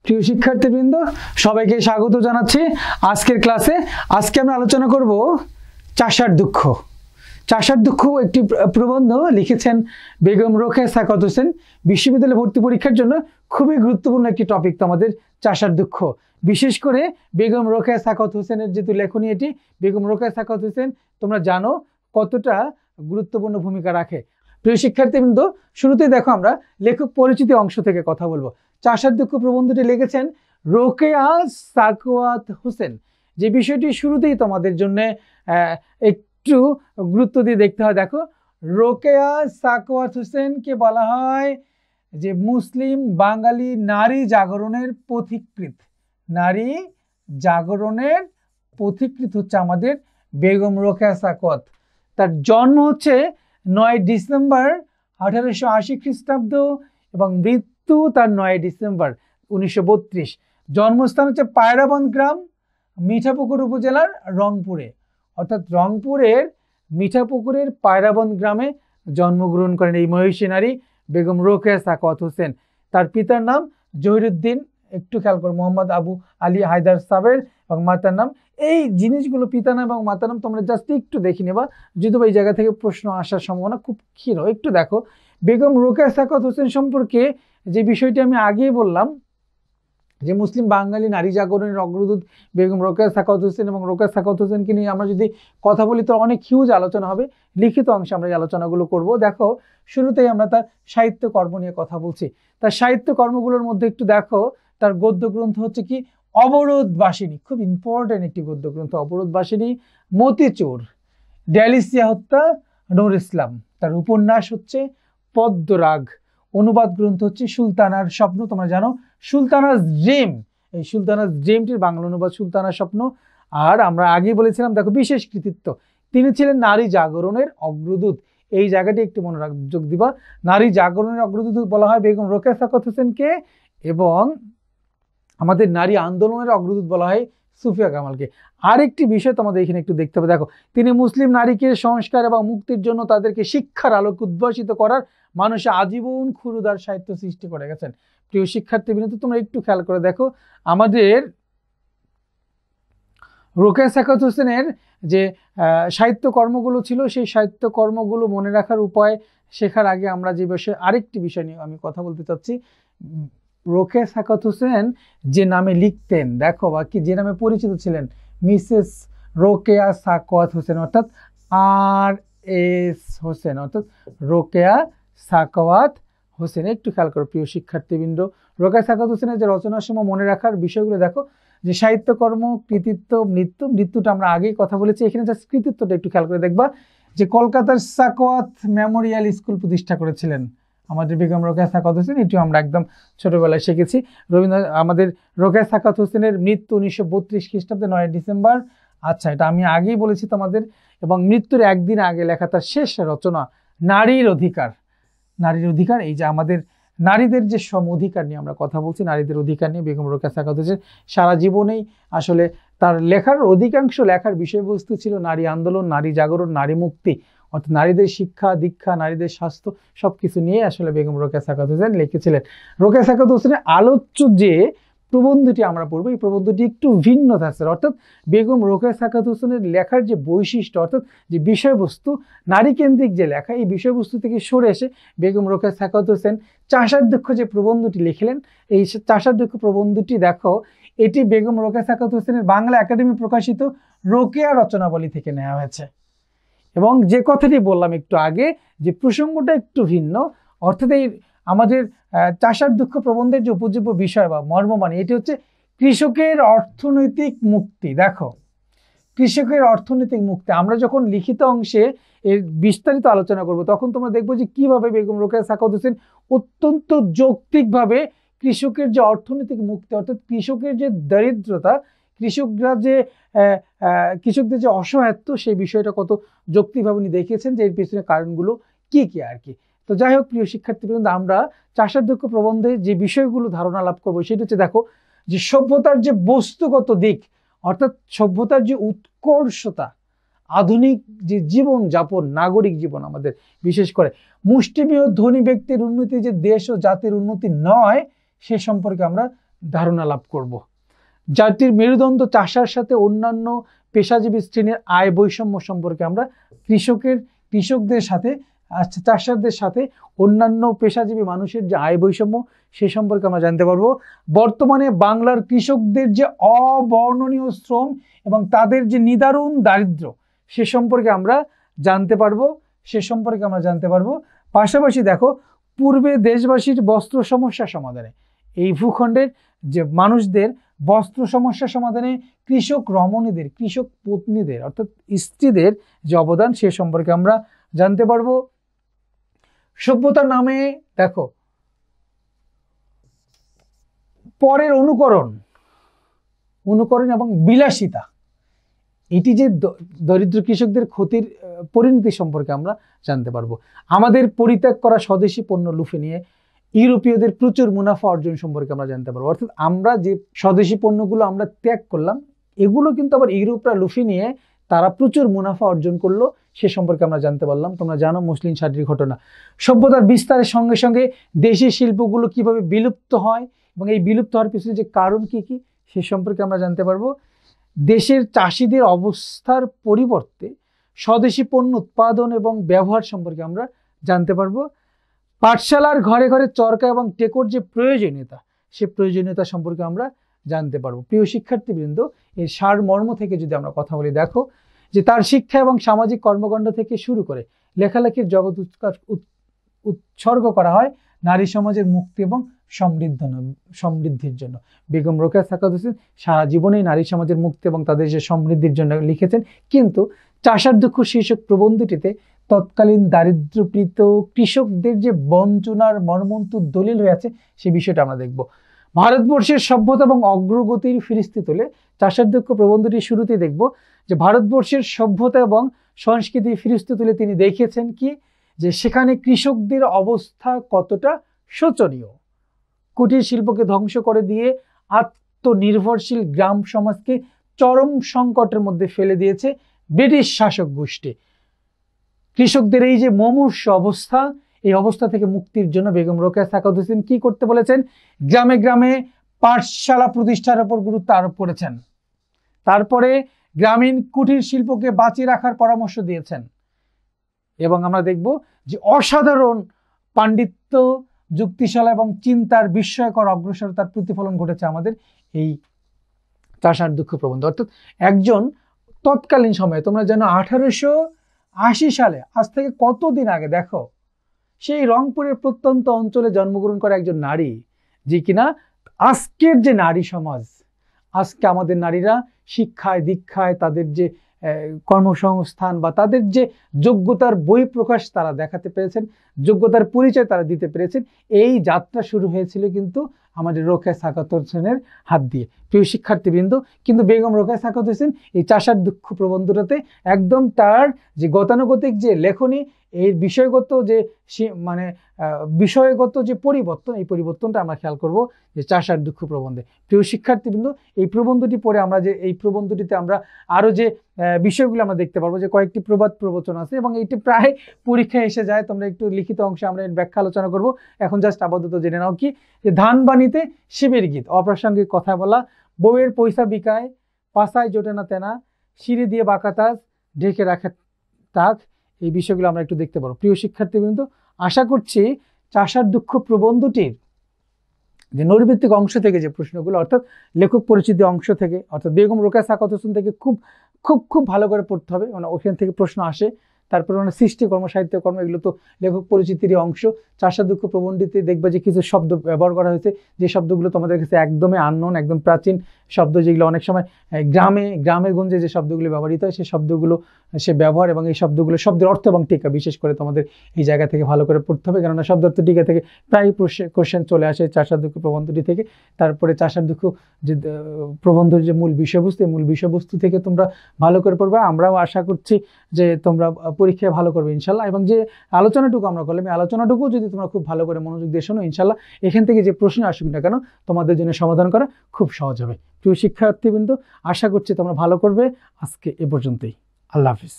প্রিয় শিক্ষার্থীবৃন্দ সবাইকে স্বাগত জানাচ্ছি আজকের ক্লাসে। আজকে আমরা আলোচনা করব চাষার দুঃখ। চাষার দুঃখ একটি প্রবন্ধ লিখেছেন বেগম রোকেয়া সাখাওয়াত হোসেন। বিশ্ববিদ্যালয়ে ভর্তি পরীক্ষার জন্য খুবই গুরুত্বপূর্ণ একটি টপিক তো আমাদের চাষার দুঃখ। বিশেষ করে বেগম রোকেয়া সাখাওয়াত হোসেনের যেহেতু লেখনী, এটি বেগম রোকেয়া সাখাওয়াত হোসেন তোমরা জানো কতটা গুরুত্বপূর্ণ ভূমিকা রাখে। প্রিয় শিক্ষার্থীবৃন্দ, শুরুতেই দেখো আমরা লেখক পরিচিতি অংশ থেকে কথা বলবো। চাষার দুঃখ প্রবন্ধটি লিখেছেন রোকেয়া সাখাওয়াত হোসেন। যে বিষয়টি শুরুতেই তোমাদের জন্য একটু গুরুত্ব দিয়ে দেখতে হয়। দেখো, রোকেয়া সাখাওয়াত হোসেনকে বলা হয় যে মুসলিম বাঙালি নারী জাগরণের পথিকৃৎ। নারী জাগরণের পথিকৃৎ হচ্ছে আমাদের বেগম রোকেয়া সাখাওয়াত। তার জন্ম হচ্ছে 9 ডিসেম্বর 1880 খ্রিস্টাব্দ এবং মৃত্যু তার 9 ডিসেম্বর 1932। জন্মস্থান হচ্ছে পায়রাবন গ্রাম, মিঠাপুকুর উপজেলার রংপুরে। অর্থাৎ রংপুরের মিঠাপুকুরের পায়রাবন গ্রামে জন্মগ্রহণ করেন এই মহিষী নারী বেগম রোকেয়া সাখাওয়াত হোসেন। তার পিতার নাম জহিরুদ্দিন, একটু খেয়াল করো, মোহাম্মদ আবু আলী হায়দার সাবের, এবং মাতার নাম, এই জিনিসগুলো পিতার নাম এবং মাতার নাম তোমরা জাস্ট একটু দেখে নেবা, যদিও এই জায়গা থেকে প্রশ্ন আসার সম্ভাবনা খুব ক্ষীণ। একটু দেখো বেগম রোকেয়া সাখাওয়াত হোসেন সম্পর্কে যে বিষয়টি আমি আগেই বললাম যে মুসলিম বাঙালি নারী জাগরণের অগ্রদূত বেগম রোকেয়া সাখাওয়াত হোসেন, এবং রোকেয়া সাখাওয়াত হোসেনকে নিয়ে আমরা যদি কথা বলি তো অনেক হিউজ আলোচনা হবে। লিখিত অংশে আমরা এই আলোচনাগুলো করব। দেখো, শুরুতেই আমরা তার সাহিত্য কর্ম নিয়ে কথা বলছি। তার সাহিত্য কর্মগুলোর মধ্যে একটু দেখো, তার গদ্য গ্রন্থ হচ্ছে কি অবরোধবাসিনী, খুব ইম্পর্টেন্ট একটি গদ্য গ্রন্থ অবরোধবাসিনী, মতিচোর, ড্যালিসিয়া হত্যা, নূর ইসলাম। তার উপন্যাস হচ্ছে পদ্মরাগ, অনুবাদ গ্রন্থ হচ্ছে সুলতানার স্বপ্ন। তোমরা জানো সুলতানাস ড্রিম, এই সুলতানাস ড্রিমটির বাংলা অনুবাদ সুলতানার স্বপ্ন। আর আমরা আগেই বলেছিলাম দেখো বিশেষ কৃতিত্ব, তিনি ছিলেন নারী জাগরণের অগ্রদূত। এই জায়গাটি একটু মনে যোগ দিবা, নারী জাগরণের অগ্রদূত বলা হয় বেগম রোকেয়া সাখাওয়াত হোসেনকে, এবং আমাদের নারী আন্দোলনের অগ্রদূত বলা হয় সুফিয়া কামালকে। আরেকটি বিষয় তোমাদের এখানে একটু দেখতে হবে, দেখো তিনি মুসলিম নারীকে সংস্কার এবং মুক্তির জন্য তাদেরকে শিক্ষার আলোকে উদ্ভাসিত করার মানুষে আজীবন ক্ষুরুদার সাহিত্য সৃষ্টি করে গেছেন। প্রিয় শিক্ষার্থীবৃন্দ, তোমরা একটু খেয়াল করে দেখো, আমাদের রোকেয়া সাখাওয়াত হোসেনের যে সাহিত্য কর্মগুলো ছিল, সেই সাহিত্য কর্মগুলো মনে রাখার উপায় শেখার আগে আমরা যে বিষয়ে আরেকটি বিষয় নিয়ে আমি কথা বলতে চাচ্ছি। রোকেয়া সাখাওয়াত হোসেন যে নামে লিখতেন, দেখো, বা কি যে নামে পরিচিত ছিলেন, মিসেস রোকেয়া সাখাওয়াত হোসেন, অর্থাৎ RS হোসেন, অর্থাৎ রোকেয়া সাখাওয়াত হোসেন। একটু খেয়াল করো প্রিয় শিক্ষার্থীবৃন্দ, রোকেয়া সাখাওয়াত হোসেনের যে রচনার সময় মনে রাখার বিষয়গুলো দেখো, যে সাহিত্যকর্ম, কৃতিত্ব, মৃত্যুটা আমরা আগেই কথা বলেছি। এখানে জাস্ট কৃতিত্বটা একটু খেয়াল করে দেখবা, যে কলকাতার সাখাওয়াত মেমোরিয়াল স্কুল প্রতিষ্ঠা করেছিলেন আমাদের বেগম রোকেয়া সাখাওয়াত হোসেন। এটিও আমরা একদম ছোটবেলায় শিখেছি। আমাদের রোকেয়া সাখাওয়াত হোসেনের মৃত্যু 1932 খ্রিস্টাব্দে 9 ডিসেম্বর। আচ্ছা, এটা আমি আগেই বলেছি তোমাদের। এবং মৃত্যুর একদিন আগে লেখা তার শেষ রচনা নারীর অধিকার। নারীর অধিকার, এই যে আমাদের নারীদের যে সম অধিকার নিয়ে আমরা কথা বলছি, নারীদের অধিকার নিয়ে বেগম রোকেয়া সাখাওয়াত হোসেন সারা জীবনেই আসলে তার লেখার অধিকাংশ লেখার বিষয়বস্তু ছিল নারী আন্দোলন, নারী জাগরণ, নারী মুক্তি, অর্থাৎ নারীদের শিক্ষা দীক্ষা, নারীদের স্বাস্থ্য, সবকিছু নিয়ে আসলে বেগম রোকেয়া সাখাওয়াত হোসেন লিখেছিলেন। রোকেয়া সাখাওয়াত হোসেনের আলোচ্য যে প্রবন্ধটি আমরা পড়বো, এই প্রবন্ধটি একটু ভিন্ন থাকছে। অর্থাৎ বেগম রোকেয়া সাখাওয়াত হোসেনের লেখার যে বৈশিষ্ট্য, অর্থাৎ যে বিষয়বস্তু নারী কেন্দ্রিক যে লেখা, এই বিষয়বস্তু থেকে সরে এসে বেগম রোকেয়া সাখাওয়াত হোসেন চাষার দুঃখ যে প্রবন্ধটি লিখলেন, এই চাষার দুঃখ প্রবন্ধটি দেখো, এটি বেগম রোকেয়া সাখাওয়াত হোসেনের বাংলা একাডেমি প্রকাশিত রোকেয়া রচনাবলী থেকে নেওয়া হয়েছে। এবং যে কথাটি বললাম একটু আগে, যে প্রসঙ্গটা একটু ভিন্ন, অর্থাৎ এই আমাদের চাষার দুঃখ প্রবন্ধের যে উপজীব্য বিষয় বা মর্মবাণী, এটি হচ্ছে কৃষকের অর্থনৈতিক মুক্তি। দেখো, কৃষকের অর্থনৈতিক মুক্তি আমরা যখন লিখিত অংশে এর বিস্তারিত আলোচনা করব, তখন তোমরা দেখবো যে কিভাবে বেগম রোকেয়া সাখাওয়াত হোসেন অত্যন্ত যৌক্তিকভাবে কৃষকের যে অর্থনৈতিক মুক্তি, অর্থাৎ কৃষকের যে দারিদ্রতা, কৃষকদের যে অসহায়ত্ব, সেই বিষয়টা কত যৌক্তিকভাবে উনি দেখিয়েছেন, যে এর পিছনে কারণগুলো কি কি আর কি। তো যাই হোক প্রিয় শিক্ষার্থীবৃন্দ, আমরা চাষার দুঃখ প্রবন্ধে যে বিষয়গুলো ধারণা লাভ করবো, সেটা হচ্ছে দেখো, যে সভ্যতার যে বস্তুগত দিক, অর্থাৎ সভ্যতার যে উৎকর্ষতা, আধুনিক যে জীবন যাপন, নাগরিক জীবন আমাদের, বিশেষ করে মুষ্টিমেয় ধনী ব্যক্তির উন্নতি যে দেশ ও জাতির উন্নতি নয়, সে সম্পর্কে আমরা ধারণা লাভ করব। জাতির মেরুদণ্ড চাষার সাথে অন্যান্য পেশাজীবী শ্রেণীর আয় বৈষম্য সম্পর্কে আমরা কৃষকদের সাথে চাষারদের সাথে অন্যান্য পেশাজীবী মানুষের যে আয় বৈষম্য সে সম্পর্কে আমরা জানতে পারবো। বর্তমানে বাংলার কৃষকদের যে অবর্ণনীয় শ্রম এবং তাদের যে নিদারুণ দারিদ্র্য সে সম্পর্কে আমরা জানতে পারবো। পাশাপাশি দেখো, পূর্বে দেশবাসীর বস্ত্র সমস্যা সমাধানে, এই ভূখণ্ডের যে মানুষদের বস্ত্র সমস্যা সমাধানে কৃষক রমণীদের, কৃষক পত্নীদের অর্থাৎ স্ত্রীদের যে অবদান সে সম্পর্কে আমরা জানতে পারবো। সভ্যতার নামে দেখো পরের অনুকরণ এবং বিলাসিতা, এটি যে দরিদ্র কৃষকদের ক্ষতির পরিণতি সম্পর্কে আমরা জানতে পারবো। আমাদের পরিত্যাগ করা স্বদেশি পণ্য লুফে নিয়ে ইউরোপীয়দের প্রচুর মুনাফা অর্জন সম্পর্কে আমরা জানতে পারবো। অর্থাৎ আমরা যে স্বদেশি পণ্যগুলো আমরা ত্যাগ করলাম, এগুলো কিন্তু আবার ইউরোপরা লুফে নিয়ে তারা প্রচুর মুনাফা অর্জন করলো, সে সম্পর্কে আমরা জানতে পারলাম। তোমরা জানো মসলিন শাড়ির ঘটনা। সভ্যতার বিস্তারের সঙ্গে সঙ্গে দেশি শিল্পগুলো কিভাবে বিলুপ্ত হয় এবং এই বিলুপ্ত হওয়ার পিছনে যে কারণ কি সে সম্পর্কে আমরা জানতে পারবো। দেশের চাষিদের অবস্থার পরিবর্তে স্বদেশি পণ্য উৎপাদন এবং ব্যবহার সম্পর্কে আমরা জানতে পারবো। পাঠশালার ঘরে ঘরে চরকা এবং টেকোর যে প্রয়োজনীয়তা, সে প্রয়োজনীয়তা সম্পর্কে আমরা জানতে পারবো। প্রিয় শিক্ষার্থীবৃন্দ, এর সারমর্ম থেকে যদি আমরা কথা বলি, দেখো যে তার শিক্ষা এবং সামাজিক কর্মকাণ্ড থেকে শুরু করে লেখালেখির জগৎ উৎসর্গ করা হয় নারী সমাজের মুক্তি এবং সমৃদ্ধির জন্য। বেগম রোকেয়া সাখাওয়াত হোসেন সারা জীবনেই নারী সমাজের মুক্তি এবং তাদের যে সমৃদ্ধির জন্য লিখেছেন, কিন্তু চাষার দুঃখ শীর্ষক প্রবন্ধটিতে তৎকালীন দারিদ্র্যপীড়িত কৃষকদের যে বঞ্চনার মর্মন্তুদ দলিল হয়ে আছে সে বিষয়টা আমরা দেখব। ভারতবর্ষের সভ্যতা এবং অগ্রগতির ফিরিস্তি তোলে চাষার দুঃখ প্রবন্ধটির শুরুতেই দেখব যে ভারতবর্ষের সভ্যতা এবং সংস্কৃতির ফিরিস্তি তুলে তিনি দেখিয়েছেন কি, যে সেখানে কৃষকদের অবস্থা কতটা শোচনীয়। কুটির শিল্পকে ধ্বংস করে দিয়ে আত্মনির্ভরশীল গ্রাম সমাজকে চরম সংকটের মধ্যে ফেলে দিয়েছে ব্রিটিশ শাসক গোষ্ঠী। কৃষকদের এই যে মুমূর্ষু অবস্থা, এই অবস্থা থেকে মুক্তির জন্য বেগম রোকেয়া সাখাওয়াত হোসেন কি করতে বলেছেন? গ্রামে গ্রামে পাঠশালা প্রতিষ্ঠার উপর গুরুত্ব আরোপ করেছেন। তারপরে গ্রামীণ কুটির শিল্পকে বাঁচিয়ে রাখার পরামর্শ দিয়েছেন। এবং আমরা দেখব যে অসাধারণ পাণ্ডিত্য, যুক্তিশালা এবং চিন্তার বিস্ময়কর অগ্রসরতার প্রতিফলন ঘটেছে আমাদের এই চাষার দুঃখ প্রবন্ধ। অর্থাৎ একজন তৎকালীন সময়ে, তোমরা জানো 1880 সালে, আজ থেকে কতদিন আগে, দেখো সেই রংপুরের প্রত্যন্ত অঞ্চলে জন্মগ্রহণ করা একজন নারী, যে কিনা আজকের যে নারী সমাজ, আজকে আমাদের নারীরা শিক্ষায় দীক্ষায় তাদের যে কর্মসংস্থান বা তাদের যে যোগ্যতার বহিঃপ্রকাশ তারা দেখাতে পেরেছেন, যোগ্যতার পরিচয় তারা দিতে পেরেছেন, এই যাত্রা শুরু হয়েছিল কিন্তু আমাদের রোকেয়া সাখাওয়াত হোসেনের হাত দিয়ে। প্রিয় শিক্ষার্থীবৃন্দ, কিন্তু বেগম রোকেয়া সাখাওয়াত হোসেন এই চাষার দুঃখ প্রবন্ধটাতে একদম তার যে গতানুগতিক যে লেখনী, এই বিষয়গত যে পরিবর্তন, এই পরিবর্তনটা আমরা খেয়াল করব যে চাষার দুঃখ প্রবন্ধে। প্রিয় শিক্ষার্থীবৃন্দ, এই প্রবন্ধটি পড়ে আমরা যে এই প্রবন্ধটিতে আমরা আরো যে বিষয়গুলো আমরা দেখতে পারবো, যে কয়েকটি প্রবাদ প্রবচন আছে এবং এটি প্রায় পরীক্ষায় এসে যায়। তোমরা একটু লিখিত অংশে আমরা এর ব্যাখ্যা আলোচনা করব। এখন জাস্ট আপাতত জেনে নাও কি, যে ধান বানিতে শিবের গীত, অপ্রাসঙ্গিক কথা বলা, বউয়ের পয়সা বিকায়, পাশায় জোটে না তেনা, সিঁড়ি দিয়ে বাঁকা তাজ, ঢেকে রাখা তাক, এই বিষয়গুলো আমরা একটু দেখতে পারবো। প্রিয় শিক্ষার্থীবৃন্দ, আশা করছি চাষার দুঃখ প্রবন্ধটির যে নৈর্বৃত্তিক অংশ থেকে যে প্রশ্নগুলো, অর্থাৎ লেখক পরিচিতি অংশ থেকে, অর্থাৎ বেগম রোকেয়া সাখাওয়াত হোসেন থেকে খুব খুব খুব ভালো করে পড়তে হবে, মানে ওখান থেকে প্রশ্ন আসে। তারপরে মানে সৃষ্টিকর্ম, সাহিত্যকর্ম, এগুলো তো লেখক পরিচিতিরই অংশ। চাষার দুঃখ প্রবন্ধটিতে দেখবে যে কিছু শব্দ ব্যবহার করা হয়েছে, যে শব্দগুলো তোমাদের কাছে একদমই আননোন, একদম প্রাচীন শব্দ, যেগুলো অনেক সময় গ্রামে গঞ্জে যে শব্দগুলো ব্যবহৃত হয়, সেই শব্দগুলো সে ব্যবহার এবং এই শব্দগুলো শব্দের অর্থ এবং টিকা বিশেষ করে তোমাদের এই জায়গা থেকে ভালো করে পড়তে হবে, কেননা শব্দ অর্থ টিকা থেকে প্রায় কোশ্চেন চলে আসে চাষার দুঃখ প্রবন্ধটি থেকে। তারপরে চাষার দুঃখ যে প্রবন্ধের যে মূল বিষয়বস্তু, এই মূল বিষয়বস্তু থেকে তোমরা ভালো করে পড়বে। আমরাও আশা করছি যে তোমরা পরীক্ষায় ভালো করবে ইনশাল্লাহ। এবং যে আলোচনাটুকু আমরা করলাম, এই আলোচনাটুকু যদি তোমরা খুব ভালো করে মনোযোগ দিয়ে শোনো, ইনশাল্লাহ এখান থেকে যে প্রশ্ন আসুক না কেন তোমাদের জন্য সমাধান করা খুব সহজ হবে। প্রিয় শিক্ষার্থীবৃন্দ, আশা করছি তোমরা ভালো করবে। আজকে এ পর্যন্তই। আল্লাহ হাফিজ।